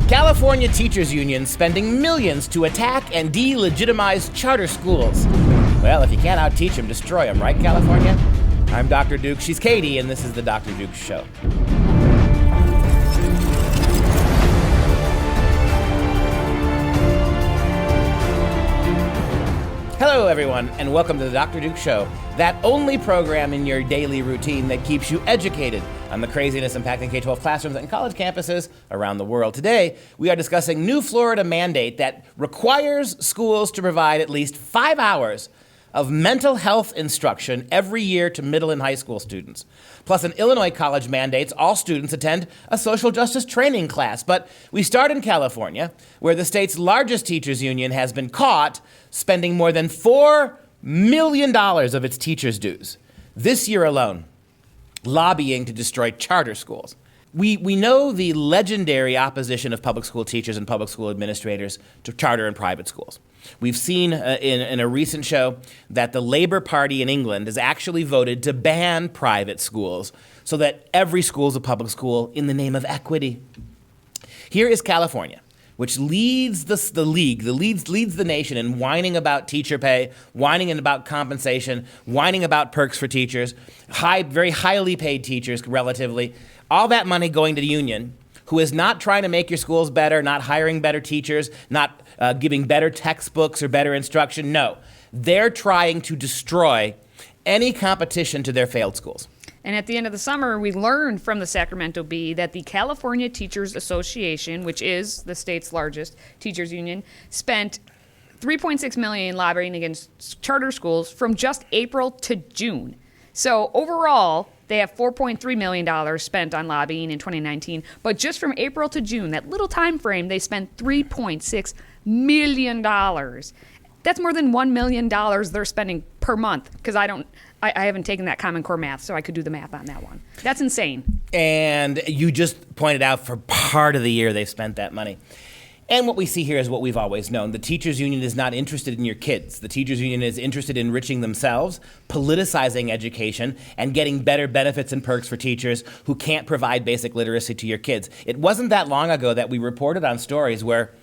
California Teachers Union spending millions to attack and delegitimize charter schools. Well, if you can't out-teach them, destroy them, right, California? I'm Dr. Duke, she's Katie, and this is the Dr. Duke Show. Hello, everyone, and welcome to the Dr. Duke Show, that only program in your daily routine that keeps you educated on the craziness impacting K-12 classrooms and college campuses around the world. Today, we are discussing new Florida mandate that requires schools to provide at least 5 hours of mental health instruction every year to middle and high school students. Plus, an Illinois college mandates all students attend a social justice training class. But we start in California, where the state's largest teachers union has been caught spending more than $4 million of its teachers' dues this year alone, lobbying to destroy charter schools. We know the legendary opposition of public school teachers and public school administrators to charter and private schools. We've seen in a recent show that the Labour Party in England has actually voted to ban private schools so that every school is a public school in the name of equity. Here is California, which leads leads the nation in whining about teacher pay, whining about compensation, whining about perks for teachers, very highly paid teachers relatively, all that money going to the union, who is not trying to make your schools better, not hiring better teachers, not giving better textbooks or better instruction. No, they're trying to destroy any competition to their failed schools. And at the end of the summer, we learned from the Sacramento Bee that the California Teachers Association, which is the state's largest teachers union, spent $3.6 million lobbying against charter schools from just April to June. So overall, they have $4.3 million spent on lobbying in 2019, but just from April to June, that little time frame, they spent $3.6 million. That's more than $1 million they're spending per month, because I haven't taken that Common Core math, so I could do the math on that one. That's insane. And you just pointed out for part of the year they've spent that money. And what we see here is what we've always known. The teachers union is not interested in your kids. The teachers union is interested in enriching themselves, politicizing education, and getting better benefits and perks for teachers who can't provide basic literacy to your kids. It wasn't that long ago that we reported on stories where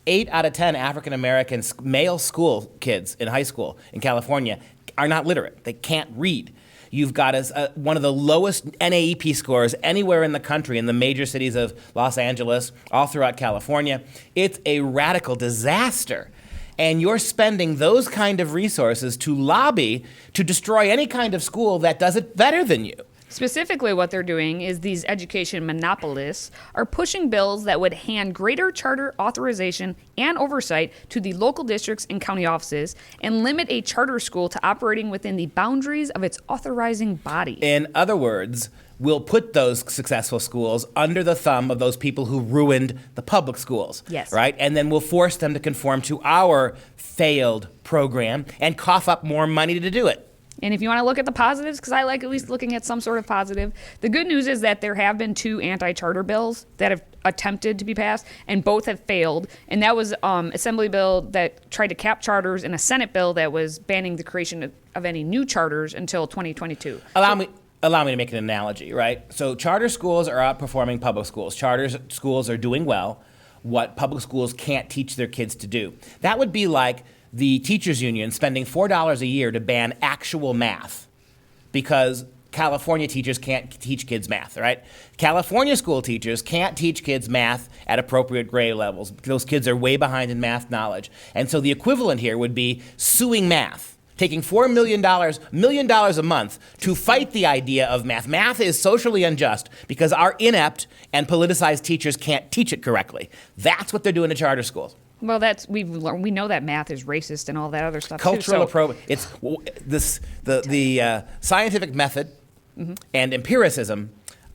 8 out of 10 African-American male school kids in high school in California are not literate. They can't read. You've got one of the lowest NAEP scores anywhere in the country, in the major cities of Los Angeles, all throughout California. It's a radical disaster. And you're spending those kind of resources to lobby to destroy any kind of school that does it better than you. Specifically, what they're doing is these education monopolists are pushing bills that would hand greater charter authorization and oversight to the local districts and county offices and limit a charter school to operating within the boundaries of its authorizing body. In other words, we'll put those successful schools under the thumb of those people who ruined the public schools. Yes. Right? And then we'll force them to conform to our failed program and cough up more money to do it. And if you want to look at the positives, because I like at least looking at some sort of positive, the good news is that there have been 2 anti-charter bills that have attempted to be passed, and both have failed. And that was Assembly bill that tried to cap charters and a Senate bill that was banning the creation of any new charters until 2022. Allow me to make an analogy, right? So charter schools are outperforming public schools. Charter schools are doing well what public schools can't teach their kids to do. That would be like the teachers union spending $4 a year to ban actual math because California teachers can't teach kids math, right? California school teachers can't teach kids math at appropriate grade levels. Those kids are way behind in math knowledge. And so the equivalent here would be suing math, taking $4 million a month to fight the idea of math. Math is socially unjust because our inept and politicized teachers can't teach it correctly. That's what they're doing to charter schools. Well, we know that math is racist and all that other stuff. Cultural appropriation. It's the scientific method and empiricism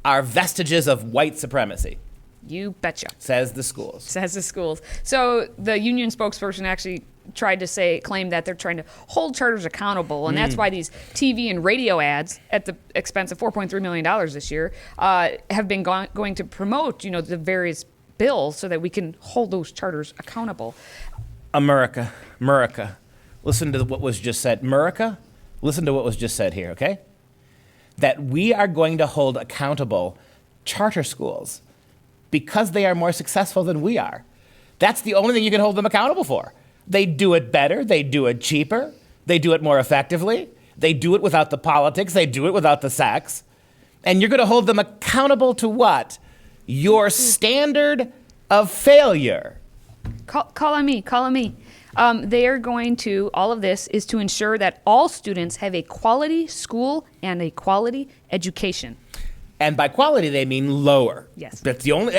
are vestiges of white supremacy. You betcha. Says the schools. So the union spokesperson actually tried to claim that they're trying to hold charters accountable, and that's why these TV and radio ads at the expense of $4.3 million this year have been going to promote, the various bills so that we can hold those charters accountable. America, listen to what was just said. Listen to what was just said here, okay? That we are going to hold accountable charter schools. because they are more successful than we are. That's the only thing you can hold them accountable for. They do it better, they do it cheaper, they do it more effectively, they do it without the politics, they do it without the sex. And you're going to hold them accountable to what? Your standard of failure. Call on me. They are going to, all of this is to ensure that all students have a quality school and a quality education. And by quality, they mean lower. Yes. That's the only,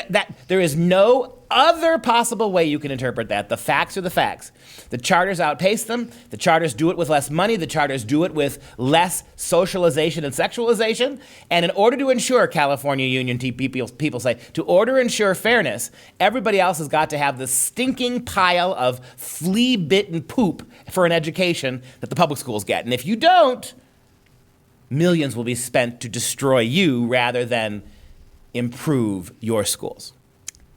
there is no other possible way you can interpret that. The facts are the facts. The charters outpace them. The charters do it with less money. The charters do it with less socialization and sexualization. And in order to ensure, California Union people say, to order to ensure fairness, everybody else has got to have the stinking pile of flea-bitten poop for an education that the public schools get. And if you don't, millions will be spent to destroy you rather than improve your schools.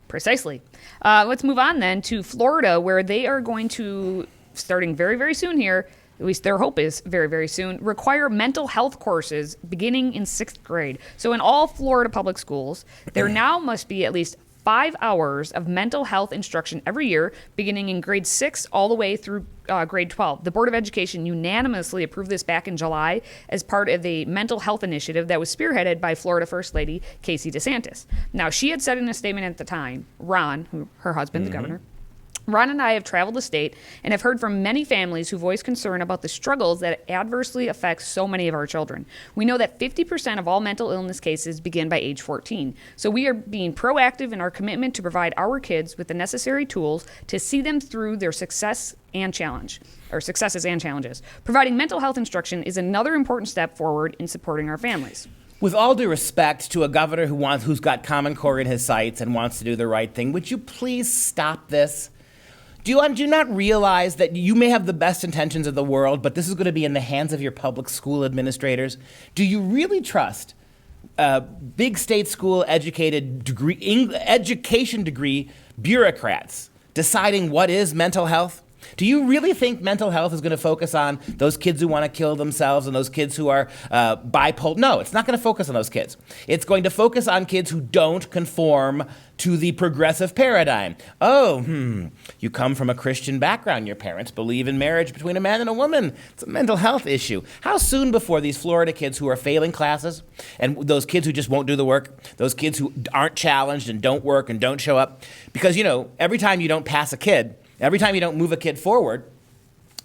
Precisely. Let's move on then to Florida, where they are going to, starting very, very soon here, at least their hope is very, very soon, require mental health courses beginning in 6th grade. So in all Florida public schools, there now must be at least 5 hours of mental health instruction every year, beginning in grade 6 all the way through grade 12. The Board of Education unanimously approved this back in July as part of the mental health initiative that was spearheaded by Florida First Lady Casey DeSantis. Now, she had said in a statement at the time, Ron, her husband, the governor, Ron and I have traveled the state and have heard from many families who voice concern about the struggles that adversely affect so many of our children. We know that 50% of all mental illness cases begin by age 14. So we are being proactive in our commitment to provide our kids with the necessary tools to see them through their successes and challenges. Providing mental health instruction is another important step forward in supporting our families. With all due respect to a governor who's got Common Core in his sights and wants to do the right thing, would you please stop this? Do you not realize that you may have the best intentions of the world, but this is going to be in the hands of your public school administrators? Do you really trust big state school education degree bureaucrats deciding what is mental health? Do you really think mental health is going to focus on those kids who want to kill themselves and those kids who are bipolar? No, it's not going to focus on those kids. It's going to focus on kids who don't conform to the progressive paradigm. You come from a Christian background. Your parents believe in marriage between a man and a woman. It's a mental health issue. How soon before these Florida kids who are failing classes and those kids who just won't do the work, those kids who aren't challenged and don't work and don't show up? Because, every time you don't pass a kid, every time you don't move a kid forward,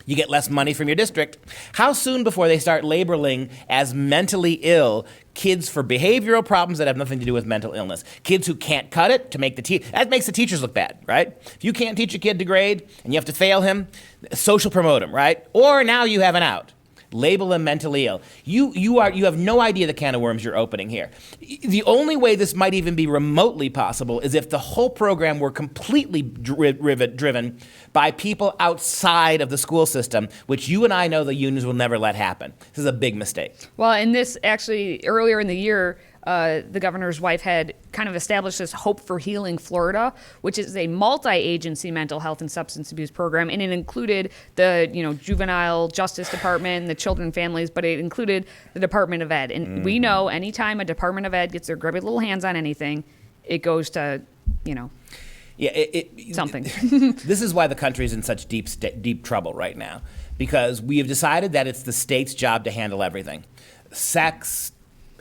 you get less money from your district. How soon before they start labeling as mentally ill kids for behavioral problems that have nothing to do with mental illness? Kids who can't cut it to make that makes the teachers look bad, right? If you can't teach a kid to grade and you have to fail him, social promote him, right? Or now you have an out. Label them mentally ill. You have no idea the can of worms you're opening here. The only way this might even be remotely possible is if the whole program were completely driven by people outside of the school system, which you and I know the unions will never let happen. This is a big mistake. Well, and this actually, earlier in the year, the governor's wife had kind of established this Hope for Healing Florida, which is a multi-agency mental health and substance abuse program, and it included the juvenile justice department, the children and families, but it included the Department of Ed. And we know anytime a Department of Ed gets their grubby little hands on anything, it goes to something. This is why the country is in such deep trouble right now, because we have decided that it's the state's job to handle everything. Sex,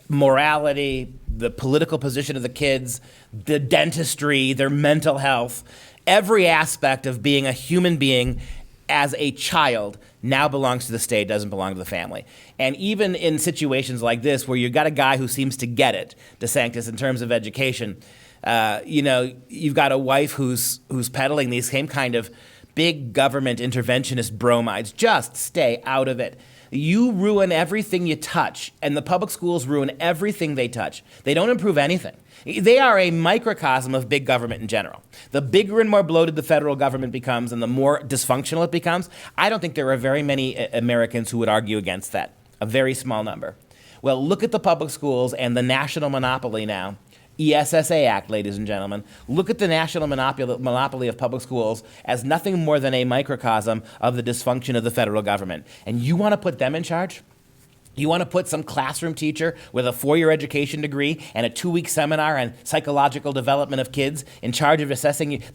morality, the political position of the kids, the dentistry, their mental health, every aspect of being a human being as a child now belongs to the state, doesn't belong to the family. And even in situations like this, where you've got a guy who seems to get it, DeSantis, in terms of education, you've got a wife who's peddling these same kind of big government interventionist bromides. Just stay out of it. You ruin everything you touch, and the public schools ruin everything they touch. They don't improve anything. They are a microcosm of big government in general. The bigger and more bloated the federal government becomes and the more dysfunctional it becomes, I don't think there are very many Americans who would argue against that. A very small number. Well, look at the public schools and the national monopoly now. ESSA Act, ladies and gentlemen. Look at the national monopoly of public schools as nothing more than a microcosm of the dysfunction of the federal government. And you want to put them in charge? You want to put some classroom teacher with a 4-year education degree and a 2-week seminar on psychological development of kids in charge of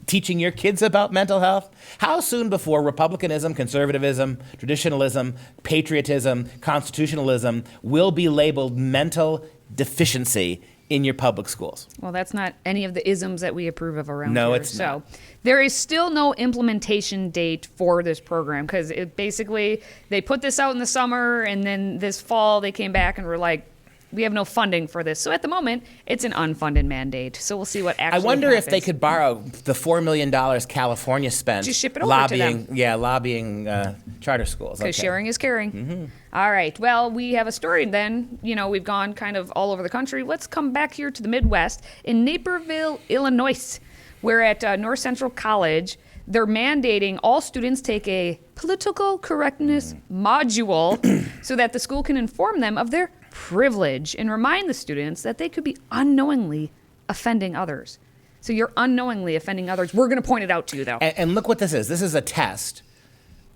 teaching your kids about mental health? How soon before republicanism, conservatism, traditionalism, patriotism, constitutionalism will be labeled mental deficiency in your public schools? Well, that's not any of the isms that we approve of around here. No, it's not. So there is still no implementation date for this program because it basically, they put this out in the summer and then this fall they came back and were like, we have no funding for this. So at the moment, it's an unfunded mandate. So we'll see what actually happens. I wonder if they could borrow the $4 million California spent just ship it over to them. lobbying charter schools. Because sharing is caring. Mm-hmm. All right. Well, we have a story then. You know, we've gone kind of all over the country. Let's come back here to the Midwest. In Naperville, Illinois, we're at North Central College. They're mandating all students take a political correctness module so that the school can inform them of their privilege and remind the students that they could be unknowingly offending others. So you're unknowingly offending others. We're going to point it out to you, though. And look what this is. This is a test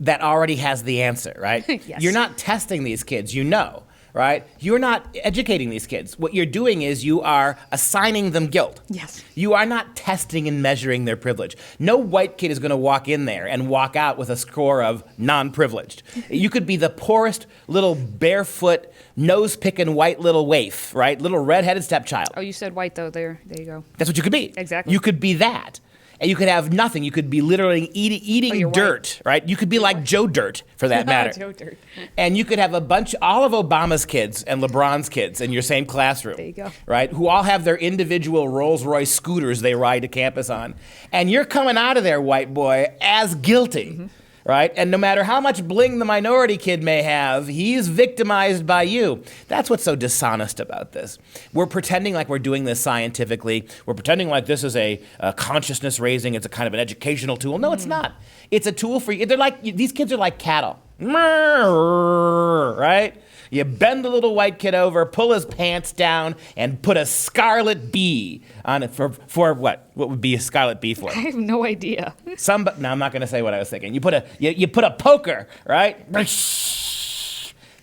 that already has the answer, right? Yes. You're not testing these kids, you know, right? You're not educating these kids. What you're doing is you are assigning them guilt. Yes. You are not testing and measuring their privilege. No white kid is going to walk in there and walk out with a score of non-privileged. You could be the poorest little barefoot, nose-picking white little waif, right? Little redheaded stepchild. Oh, you said white, though. There you go. That's what you could be. Exactly. You could be that. And you could have nothing. You could be literally eating dirt, right? You could be like Joe Dirt, for that matter. Joe Dirt. And you could have all of Obama's kids and LeBron's kids in your same classroom. There you go. Right? Who all have their individual Rolls-Royce scooters they ride to campus on. And you're coming out of there, white boy, as guilty. Mm-hmm. Right? And no matter how much bling the minority kid may have, he's victimized by you. That's what's so dishonest about this. We're pretending like we're doing this scientifically. We're pretending like this is a consciousness raising. It's a kind of an educational tool. No, it's not. It's a tool for you. These kids are like cattle. Right? You bend the little white kid over, pull his pants down, and put a scarlet bee on it for what? What would be a scarlet bee for? I have no idea. No, I'm not going to say what I was thinking. You put a poker, right?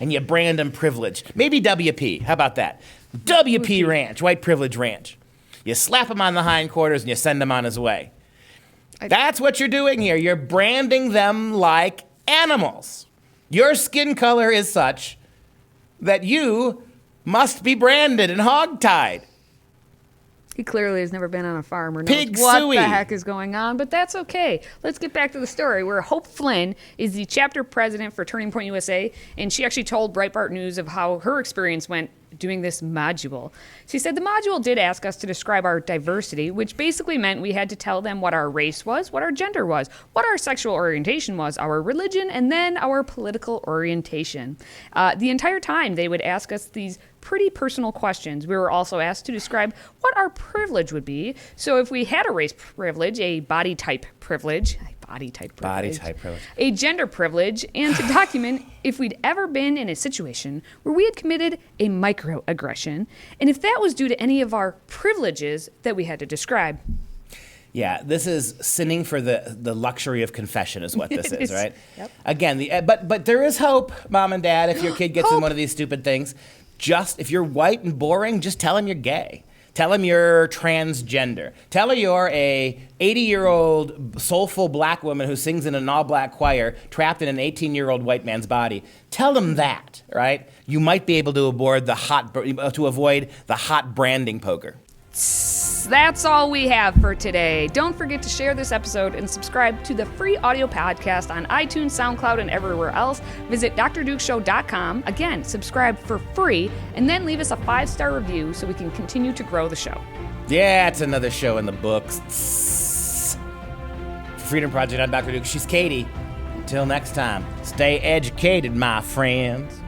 And you brand them privilege. Maybe WP. How about that? WP Ranch, White Privilege Ranch. You slap him on the hindquarters and you send him on his way. That's what you're doing here. You're branding them like animals. Your skin color is such that you must be branded and hogtied. He clearly has never been on a farm or knows Pig what suey. the heck is going on, but that's okay. Let's get back to the story where Hope Flynn is the chapter president for Turning Point USA, and she actually told Breitbart News of how her experience went doing this module. She said the module did ask us to describe our diversity, which basically meant we had to tell them what our race was, what our gender was, what our sexual orientation was, our religion, and then our political orientation. The entire time they would ask us these pretty personal questions. We were also asked to describe what our privilege would be. So if we had a race privilege, a body type privilege, a gender privilege, and to document if we'd ever been in a situation where we had committed a microaggression, and if that was due to any of our privileges that we had to describe. Yeah, this is sinning for the luxury of confession is what this is, right? Yep. Again, but there is hope, Mom and Dad, if your kid gets in one of these stupid things. Just, if you're white and boring, just tell him you're gay. Tell him you're transgender. Tell her you're a 80-year-old soulful black woman who sings in an all-black choir trapped in an 18-year-old white man's body. Tell them that, right? You might be able to avoid the hot branding poker. That's all we have for today. Don't forget to share this episode and subscribe to the free audio podcast on iTunes, SoundCloud, and everywhere else. Visit drdukeshow.com. Again, subscribe for free, and then leave us a 5-star review so we can continue to grow the show. Yeah, it's another show in the books. For Freedom Project, I'm Dr. Duke. She's Katie. Until next time, stay educated, my friends.